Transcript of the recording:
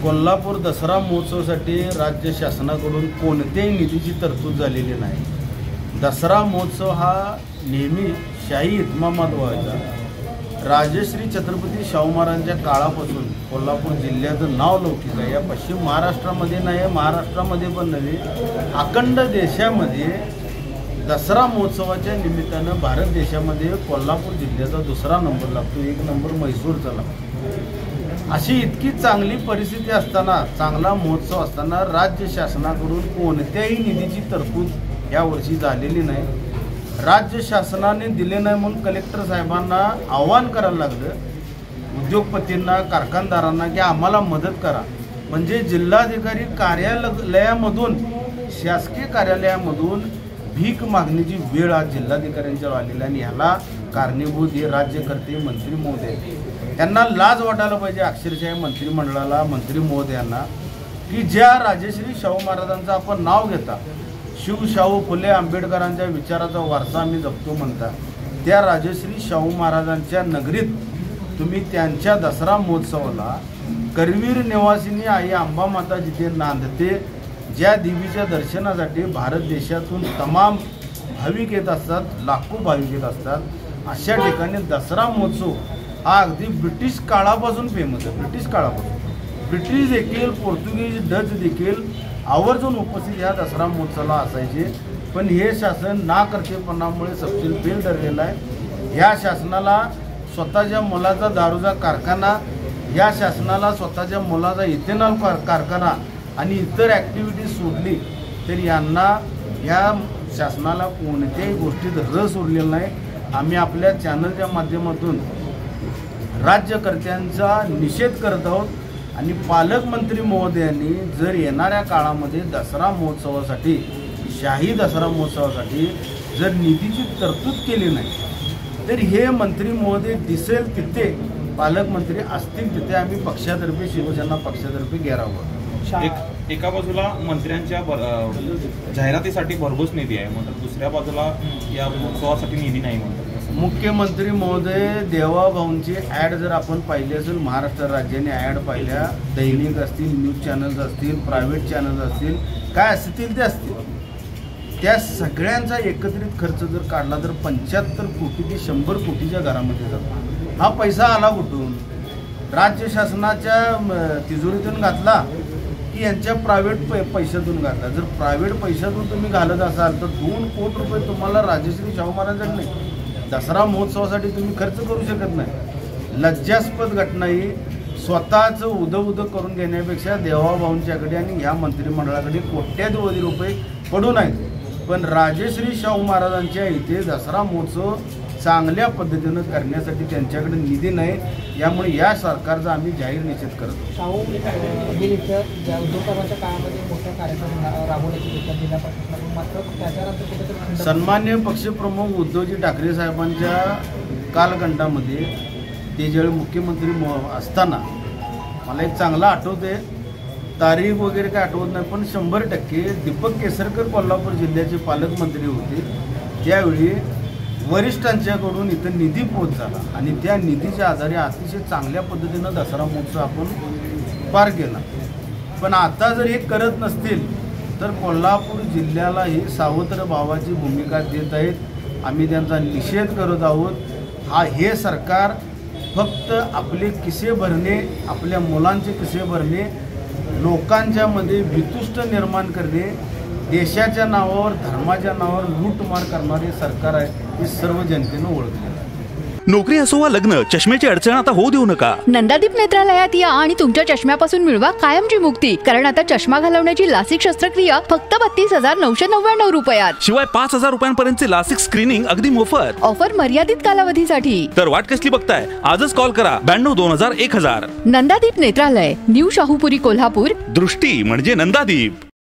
कोल्हापूर दसरा महोत्सवासाठी राज्य शासनाकडून कोणत्याही निधीची तरतूद झालेली नाही। दसरा महोत्सव हा नेहमी शाही इतमामात व्हायचा। राजश्री छत्रपती शाहू महाराजांच्या काळापासून कोल्हापूर जिल्ह्याचं नाव लौकिक आहे। या पश्चिम महाराष्ट्रामध्ये नाही, महाराष्ट्रामध्ये पण नव्हे, अखंड देशामध्ये दसरा महोत्सवाच्या निमित्तानं भारत देशामध्ये कोल्हापूर जिल्ह्याचा दुसरा नंबर लागतो, एक नंबर म्हैसूरचा लागतो। अशी इतकी चांगली परिस्थिती असताना, चांगला महोत्सव असताना राज्य शासनाकडून कोणत्याही निधीची तरतूद यावर्षी झालेली नाही। राज्य शासनाने दिले नाही म्हणून कलेक्टर साहेबांना आवाहन करायला लागलं उद्योगपतींना, कारखानदारांना की आम्हाला मदत करा। म्हणजे जिल्हाधिकारी कार्यालयामधून, शासकीय कार्यालयामधून भीक मागण्याची वेळ आज जिल्हाधिकाऱ्यांच्यावर आलेली आणि ह्याला कारणीभूत हे राज्यकर्ते, मंत्री महोदय, त्यांना लाज वाटायला पाहिजे अक्षरशः मंत्रिमंडळाला, मंत्री महोदयांना, की ज्या राजश्री शाहू महाराजांचं आपण नाव घेता, शिवशाहू फुले आंबेडकरांच्या विचाराचा वारसा आम्ही जपतो म्हणता, त्या राजश्री शाहू महाराजांच्या नगरीत तुम्ही त्यांच्या दसरा महोत्सवाला करवीर निवासिनी आई अंबामाता जिथे नांदते, ज्या देवीच्या दर्शनासाठी भारत देशातून तमाम भाविक येत असतात, लाखो भाविक येत असतात, अशा ठिकाणी दसरा महोत्सव हा अगदी ब्रिटिश काळापासून फेमस आहे। ब्रिटिश काळापासून ब्रिटिश देखील, पोर्तुगीज, डच देखील आवर्जून उपस्थित या दसरा महोत्सवाला असायचे। पण हे शासन नाकर्तेपणामुळे सपशेल फेल ठरलेलं आहे। या शासनाला स्वतःच्या मोलाचा दारूचा कारखाना, या शासनाला स्वतःच्या मोलाचा इथेनॉल कारखाना आणि इतर ॲक्टिव्हिटी सोडली तर यांना, या शासनाला कोणत्याही गोष्टीत रस उरलेला नाही। आम्ही आपल्या चॅनलच्या माध्यमातून राज्यकर्त्यांचा निषेध करत आहोत आणि पालकमंत्री महोदयांनी जर येणाऱ्या काळामध्ये दसरा महोत्सवासाठी, शाही दसरा महोत्सवासाठी जर निधीची तरतूद केली नाही तर हे मंत्री महोदय दिसेल तिथे, पालकमंत्री असतील तिथे आम्ही पक्षातर्फे, शिवसेना पक्षातर्फे घेरावं। एका बाजूला मंत्र्यांच्या जाहिरातीसाठी भरघोस निधी आहे म्हणतात, दुसऱ्या बाजूला या महोत्सवासाठी निधी नाही म्हणतात। मुख्यमंत्री महोदय देवाभाऊंची ॲड जर आपण पाहिली असेल, महाराष्ट्र राज्याने ॲड पाहिल्या, दैनिक असतील, न्यूज चॅनल्स असतील, प्रायव्हेट चॅनल्स असतील, काय असतील ते असतील, त्या सगळ्यांचा एकत्रित खर्च जर काढला तर 75 कोटी ते 100 कोटीच्या घरामध्ये जातो। हा पैसा आला कुठून? राज्य शासनाच्या तिजोरीतून घातला की यांच्या प्रायव्हेट पैशातून घातला? जर प्रायव्हेट पैशातून तुम्ही घालत असाल तर 2 कोटी रुपये तुम्हाला राजश्री शाहू महाराजांनी दसरा महोत्सवासाठी तुम्ही खर्च करू शकत नाही। लज्जास्पद घटना ही। स्वतःचं उदं करून घेण्यापेक्षा देवाभाऊंच्याकडे आणि ह्या मंत्रिमंडळाकडे कोट्यावधी रुपये पडून आहेत, पण राजश्री शाहू महाराजांच्या इथे दसरा महोत्सव चांगल्या पद्धतीनं करण्यासाठी त्यांच्याकडे निधी नाही। यामुळे या सरकारचा आम्ही जाहीर निषेध करतो। शाहू उद्योगाच्या काळामध्ये मोठ्या कार्यक्रम राबवण्याची जिल्हा प्रशासनाकडून, मात्र त्याच्यानंतर कुठेतरी सन्मान्य पक्षप्रमुख उद्धवजी ठाकरे साहेबांच्या कालखंडामध्ये ते ज्यावेळी मुख्यमंत्री असताना, मला एक चांगला आठवते, तारीख वगैरे काय आठवत नाही, पण 100% दीपक केसरकर कोल्हापूर जिल्ह्याचे पालकमंत्री होते। त्यावेळी वरिष्ठांच्याकडून इथं निधी पोच झाला आणि त्या निधीच्या आधारे अतिशय चांगल्या पद्धतीनं दसरा महोत्सव आपण पार केला। पण आता जर हे करत नसतील तर कोल्हापूर जिल्ह्याला ही सावत्र भावाची भूमिका देत आहेत। आम्ही त्यांचा निषेध करत आहोत। हे सरकार फक्त आपले किसे भरणे, आपल्या मुलांचे किसे भरणे, लोकांच्या मध्ये वितुष्ट निर्माण करणे, देशाच्या नावावर, धर्माच्या नावावर लूटमार करणारे सरकार आहे, हे सर्व जनतेनं ओळखले। नोकरी असो वा लग्न, चष्म्याची अडचण आता होऊ देऊ नका। नंदादीप नेत्रालयात या आणि तुमच्या चष्म्यापासून मिळवा कायमची मुक्ती, कारण आता चष्मा घालवण्याची लासिक शस्त्रक्रिया फक्त 32,999 रुपयात, शिवाय 5,000 रुपयांपर्यंतचे लासिक स्क्रीनिंग अगदी मोफत। ऑफर मर्यादित कालावधीसाठी। तर वाट कसली बघताय? आजच कॉल करा 92 2000 1000। नंदादीप नेत्रालय, न्यू शाहूपुरी, कोल्हापूर। दृष्टी म्हणजे नंदादीप।